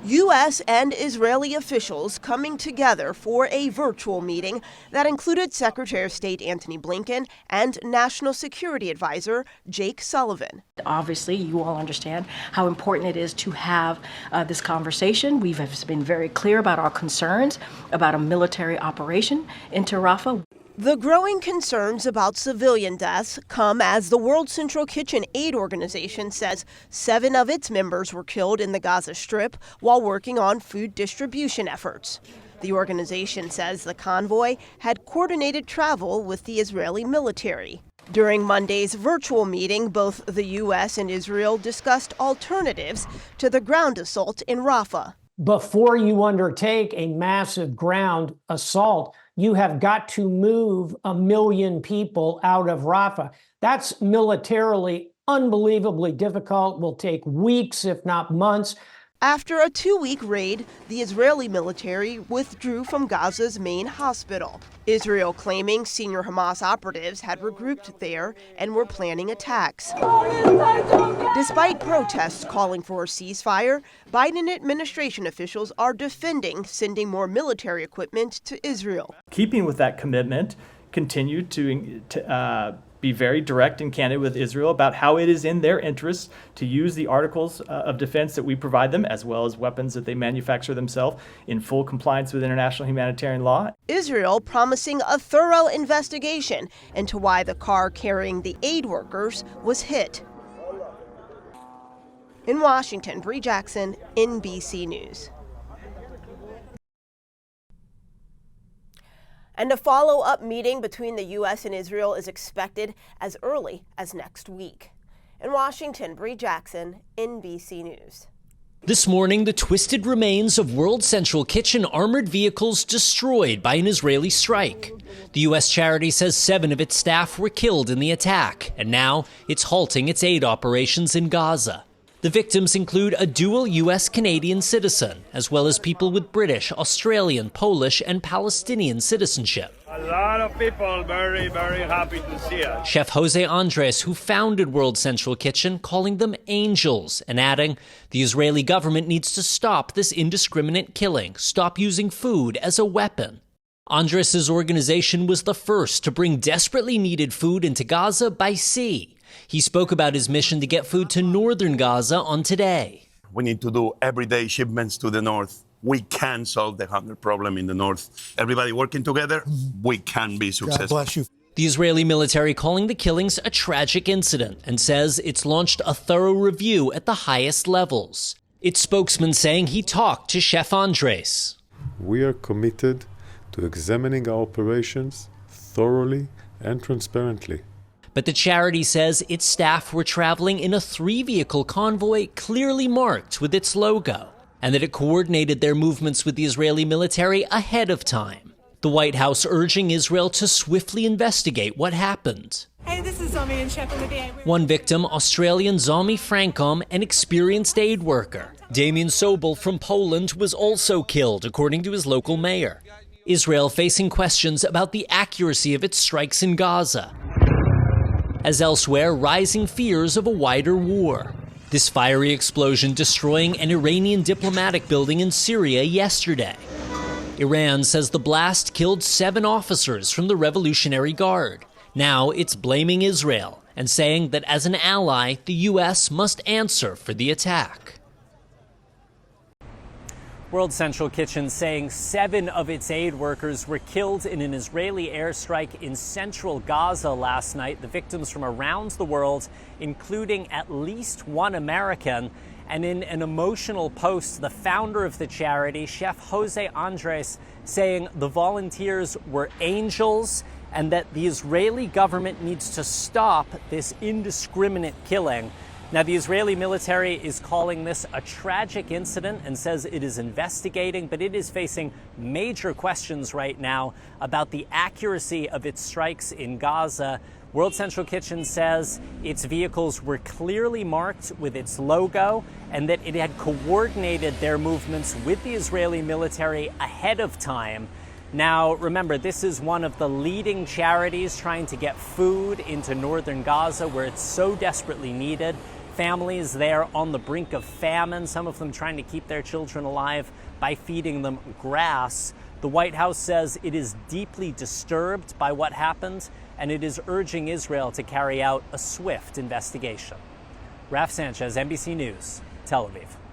U.S. and Israeli officials coming together for a virtual meeting that included Secretary of State Antony Blinken and National Security Advisor Jake Sullivan. Obviously, you all understand how important it is to have this conversation. We've been very clear about our concerns about a military operation into Rafah. The growing concerns about civilian deaths come as the World Central Kitchen Aid Organization says 7 of its members were killed in the Gaza Strip while working on food distribution efforts. The organization says the convoy had coordinated travel with the Israeli military. During Monday's virtual meeting, both the U.S. and Israel discussed alternatives to the ground assault in Rafah. Before you undertake a massive ground assault, you have got to move 1 million people out of Rafah. That's militarily unbelievably difficult, will take weeks, if not months. After a 2-week raid, the Israeli military withdrew from Gaza's main hospital. Israel claiming senior Hamas operatives had regrouped there and were planning attacks. Despite protests calling for a ceasefire, Biden administration officials are defending sending more military equipment to Israel. Keeping with that commitment, continue to be very direct and candid with Israel about how it is in their interest to use the articles of defense that we provide them, as well as weapons that they manufacture themselves, in full compliance with international humanitarian law. Israel promising a thorough investigation into why the car carrying the aid workers was hit. In Washington, Bree Jackson, NBC News. And a follow-up meeting between the U.S. and Israel is expected as early as next week. In Washington, Bree Jackson, NBC News. This morning, the twisted remains of World Central Kitchen armored vehicles destroyed by an Israeli strike. The U.S. charity says 7 of its staff were killed in the attack, and now it's halting its aid operations in Gaza. The victims include a dual U.S.-Canadian citizen, as well as people with British, Australian, Polish, and Palestinian citizenship. A lot of people very, very happy to see us. Chef Jose Andres, who founded World Central Kitchen, calling them angels, and adding, the Israeli government needs to stop this indiscriminate killing, stop using food as a weapon. Andres' organization was the first to bring desperately needed food into Gaza by sea. He spoke about his mission to get food to northern Gaza on Today. We need to do everyday shipments to the north. We can solve the hunger problem in the north. Everybody working together, we can be successful. God bless you. The Israeli military calling the killings a tragic incident and says it's launched a thorough review at the highest levels. Its spokesman saying he talked to Chef Andres. We are committed to examining our operations thoroughly and transparently. But the charity says its staff were traveling in a 3-vehicle convoy clearly marked with its logo, and that it coordinated their movements with the Israeli military ahead of time. The White House urging Israel to swiftly investigate what happened. Hey, this is Zomi and Chef of the Day. One victim, Australian Zomi Frankom, an experienced aid worker. Damien Sobel from Poland was also killed, according to his local mayor. Israel facing questions about the accuracy of its strikes in Gaza. As elsewhere, rising fears of a wider war. This fiery explosion destroying an Iranian diplomatic building in Syria yesterday. Iran says the blast killed 7 officers from the Revolutionary Guard. Now it's blaming Israel and saying that as an ally, the U.S. must answer for the attack. World Central Kitchen saying 7 of its aid workers were killed in an Israeli airstrike in central Gaza last night. The victims from around the world, including at least 1 American. And in an emotional post, the founder of the charity, Chef Jose Andres, saying the volunteers were angels and that the Israeli government needs to stop this indiscriminate killing. Now, the Israeli military is calling this a tragic incident and says it is investigating, but it is facing major questions right now about the accuracy of its strikes in Gaza. World Central Kitchen says its vehicles were clearly marked with its logo and that it had coordinated their movements with the Israeli military ahead of time. Now, remember, this is one of the leading charities trying to get food into northern Gaza, where it's so desperately needed. families there on the brink of famine, some of them trying to keep their children alive by feeding them grass. The White House says it is deeply disturbed by what happened, and it is urging Israel to carry out a swift investigation. Raf Sanchez, NBC News, Tel Aviv.